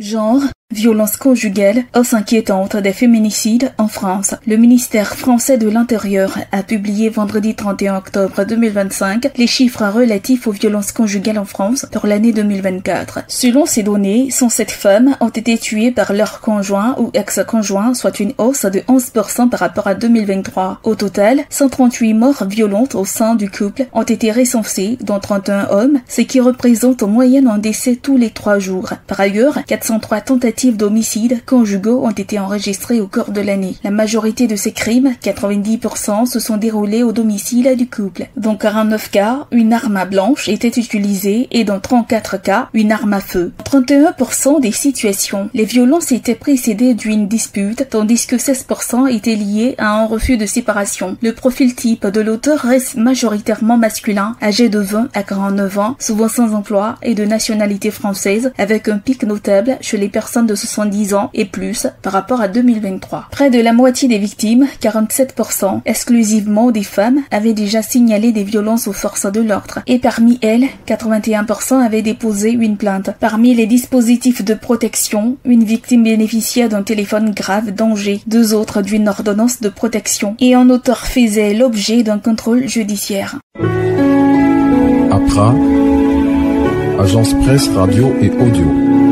Genre, violence conjugale, hausse inquiétante des féminicides en France. Le ministère français de l'Intérieur a publié vendredi 31 octobre 2025 les chiffres relatifs aux violences conjugales en France pour l'année 2024. Selon ces données, 107 femmes ont été tuées par leur conjoint ou ex-conjoint, soit une hausse de 11% par rapport à 2023. Au total, 138 morts violentes au sein du couple ont été recensées, dont 31 hommes, ce qui représente en moyenne un décès tous les 3 jours. Par ailleurs, 403 tentatives d'homicides conjugaux ont été enregistrées au cours de l'année. La majorité de ces crimes, 90%, se sont déroulés au domicile du couple. Dans 49 cas, une arme blanche était utilisée et dans 34 cas, une arme à feu. Dans 31% des situations, les violences étaient précédées d'une dispute, tandis que 16% étaient liés à un refus de séparation. Le profil type de l'auteur reste majoritairement masculin, âgé de 20 à 49 ans, souvent sans emploi et de nationalité française, avec un pic notable chez les personnes de 70 ans et plus par rapport à 2023. Près de la moitié des victimes, 47%, exclusivement des femmes, avaient déjà signalé des violences aux forces de l'ordre. Et parmi elles, 81% avaient déposé une plainte. Parmi les dispositifs de protection, une victime bénéficiait d'un téléphone grave danger, 2 autres d'une ordonnance de protection et un auteur faisait l'objet d'un contrôle judiciaire. APRA, Agence Presse, Radio et Audio.